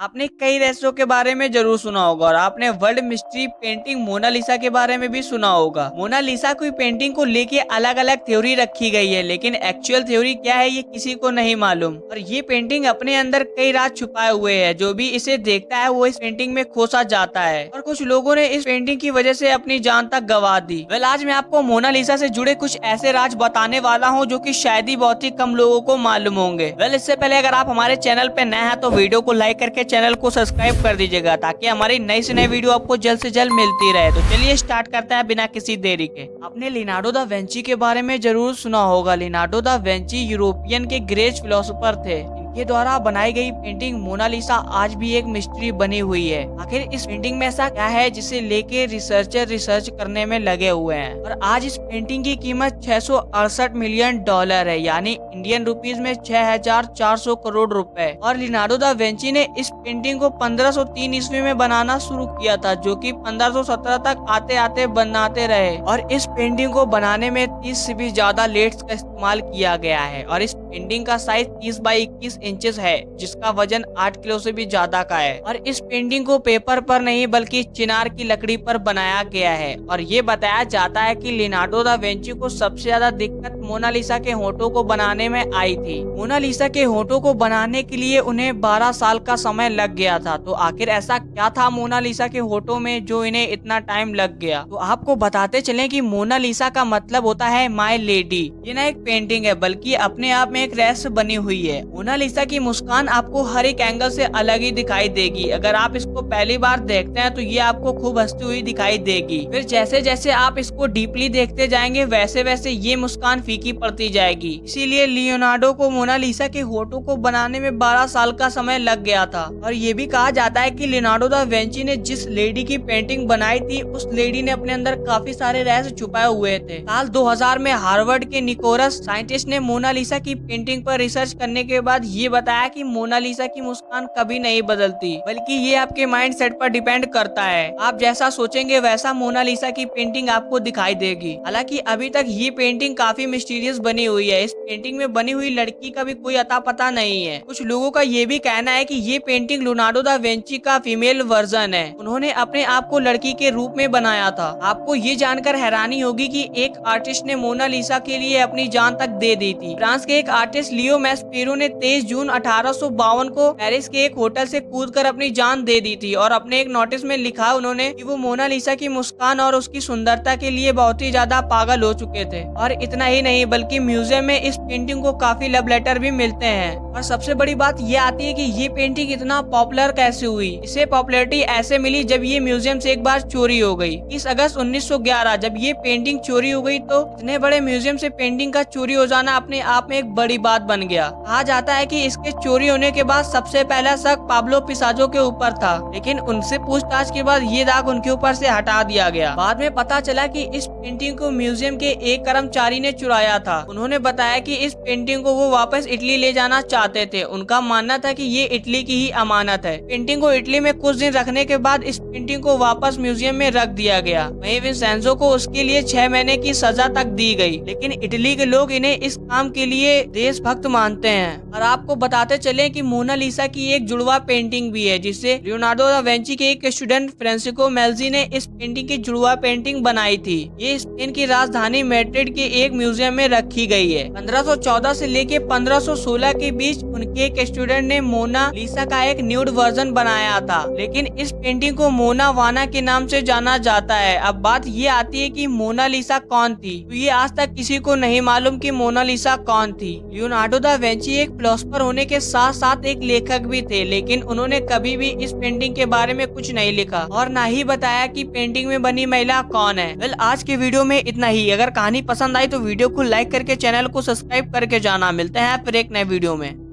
आपने कई रहस्यों के बारे में जरूर सुना होगा और आपने वर्ल्ड मिस्ट्री पेंटिंग मोनालिसा के बारे में भी सुना होगा। मोनालिसा की पेंटिंग को लेके अलग अलग थ्योरी रखी गई है, लेकिन एक्चुअल थ्योरी क्या है ये किसी को नहीं मालूम। और ये पेंटिंग अपने अंदर कई राज छुपाए हुए है। जो भी इसे देखता है वो इस पेंटिंग में खोसा जाता है और कुछ लोगों ने इस पेंटिंग की वजह से अपनी जान तक गंवा दी। वेल, आज मैं आपको मोनालिसा से जुड़े कुछ ऐसे राज बताने वाला हूँ जो कि शायद ही बहुत ही कम लोगों को मालूम होंगे। वेल, इससे पहले अगर आप हमारे चैनल पे नए हैं तो वीडियो को लाइक करके चैनल को सब्सक्राइब कर दीजिएगा ताकि हमारी नई से नई वीडियो आपको जल्द से जल्द मिलती रहे। तो चलिए स्टार्ट करते हैं बिना किसी देरी के। आपने लियोनार्डो दा विंची के बारे में जरूर सुना होगा। लियोनार्डो दा विंची यूरोपियन के ग्रेट फिलोसोफर थे। इनके द्वारा बनाई गई पेंटिंग मोनालिसा आज भी एक मिस्ट्री बनी हुई है। आखिर इस पेंटिंग में ऐसा क्या है जिसे लेके रिसर्चर रिसर्च करने में लगे हुए हैं। और आज इस पेंटिंग की कीमत 668 मिलियन डॉलर है, यानी इंडियन रुपीज में 6400 करोड़ रुपए। और लियोनार्डो दा विंची ने इस पेंटिंग को 1503 ईस्वी में बनाना शुरू किया था, जो कि 1517 तक आते आते बनाते रहे। और इस पेंटिंग को बनाने में 30 से भी ज्यादा लेड्स का इस्तेमाल किया गया है। और इस पेंटिंग का साइज 30 बाई 21 इंचेस है, जिसका वजन 8 किलो से भी ज्यादा का है। और इस पेंटिंग को पेपर पर नहीं बल्कि चिनार की लकड़ी पर बनाया गया है। और ये बताया जाता है कि लियोनार्डो दा विंची को सबसे ज्यादा दिक्कत मोनालिसा के होठों को बनाने में आई थी। मोनालिसा के होठों को बनाने के लिए उन्हें 12 साल का समय लग गया था। तो आखिर ऐसा क्या था मोनालिसा के होठों में जो इन्हें इतना टाइम लग गया? तो आपको बताते चलें कि मोनालिसा का मतलब होता है माय लेडी। ये ना एक पेंटिंग है बल्कि अपने आप में एक रहस्य बनी हुई है। मोनालिसा की मुस्कान आपको हर एक एंगल से अलग ही दिखाई देगी। अगर आप इसको पहली बार देखते हैं तो ये आपको खूब हंसती हुई दिखाई देगी। फिर जैसे जैसे आप इसको डीपली देखते जाएंगे वैसे वैसे ये मुस्कान फीकी पड़ती जाएगी। इसीलिए लियोनार्डो को मोनालिसा के होठों को बनाने में 12 साल का समय लग गया था। और ये भी कहा जाता है कि लियोनार्डो दा विंची ने जिस लेडी की पेंटिंग बनाई थी उस लेडी ने अपने अंदर काफी सारे रहस्य छुपाए हुए थे। साल 2000 में हार्वर्ड के निकोलस साइंटिस्ट ने मोनालिसा की पेंटिंग पर रिसर्च करने के बाद ये बताया कि मोनालिसा की मुस्कान कभी नहीं बदलती, बल्कि ये आपके माइंड सेट पर डिपेंड करता है। आप जैसा सोचेंगे वैसा मोनालिसा की पेंटिंग आपको दिखाई देगी। हालांकि अभी तक ये पेंटिंग काफी मिस्टीरियस बनी हुई है। इस पेंटिंग में बनी हुई लड़की का भी कोई अता पता नहीं है। कुछ लोगों का ये भी कहना है कि ये पेंटिंग लियोनार्डो दा विंची का फीमेल वर्जन है। उन्होंने अपने आप को लड़की के रूप में बनाया था। आपको ये जानकर हैरानी होगी कि एक आर्टिस्ट ने मोनालिसा के लिए अपनी जान तक दे दी थी। फ्रांस के एक आर्टिस्ट लियो मैस्पेरो ने 23 जून 1852 को पेरिस के एक होटल से कूदकर अपनी जान दे दी थी। और अपने एक नोटिस में लिखा उन्होंने कि वो मोनालिसा की मुस्कान और उसकी सुंदरता के लिए बहुत ही ज्यादा पागल हो चुके थे। और इतना ही नहीं बल्कि म्यूजियम में इस पेंटिंग को काफी लव लेटर भी मिलते हैं। और सबसे बड़ी बात ये आती है कि ये पेंटिंग इतना पॉपुलर कैसे हुई। इसे पॉपुलैरिटी ऐसे मिली जब ये म्यूजियम से एक बार चोरी हो गई। 30 अगस्त 1911 जब ये पेंटिंग चोरी हो गई तो इतने बड़े म्यूजियम से पेंटिंग का चोरी हो जाना अपने आप में एक बड़ी बात बन गया। कहा जाता है कि इसके चोरी होने के बाद सबसे पहला शक पाब्लो पिसाचो के ऊपर था, लेकिन उनसे पूछताछ के बाद ये दाग उनके ऊपर से हटा दिया गया। बाद में पता चला कि इस पेंटिंग को म्यूजियम के एक कर्मचारी ने चुराया था। उन्होंने बताया कि इस पेंटिंग को वो वापस इटली ले जाना चाहते थे। उनका मानना था कि ये इटली की ही अमानत है। पेंटिंग को इटली में कुछ दिन रखने के बाद इस पेंटिंग को वापस म्यूजियम में रख दिया गया। वहीं विंसेंजो को उसके लिए 6 महीने की सजा तक दी गई। लेकिन इटली के लोग इन्हें इस काम के लिए देशभक्त मानते हैं। और आपको बताते चले कि मोनालिसा की एक जुड़वा पेंटिंग भी है जिसे लियोनार्डो दा विंची के एक स्टूडेंट फ्रांसिस्को मेल्जी ने इस पेंटिंग की जुड़वा पेंटिंग बनाई थी। ये स्पेन की राजधानी मैड्रिड के एक म्यूजियम में रखी गई है। 1514 से लेके 1516 के बीच उनके एक स्टूडेंट ने मोनालिसा का एक न्यूड वर्जन बनाया था, लेकिन इस पेंटिंग को मोना वाना के नाम से जाना जाता है। अब बात ये आती है कि मोनालिसा कौन थी। तो ये आज तक किसी को नहीं मालूम कि मोनालिसा कौन थी। लियोनार्डो दा विंची एक फिलोसोफर होने के साथ साथ एक लेखक भी थे, लेकिन उन्होंने कभी भी इस पेंटिंग के बारे में कुछ नहीं लिखा और ना ही बताया कि पेंटिंग में बनी महिला कौन है। वेल, आज के वीडियो में इतना ही। अगर कहानी पसंद आई तो वीडियो को लाइक करके चैनल को सब्सक्राइब करके जाना। मिलते हैं फिर एक नए वीडियो में।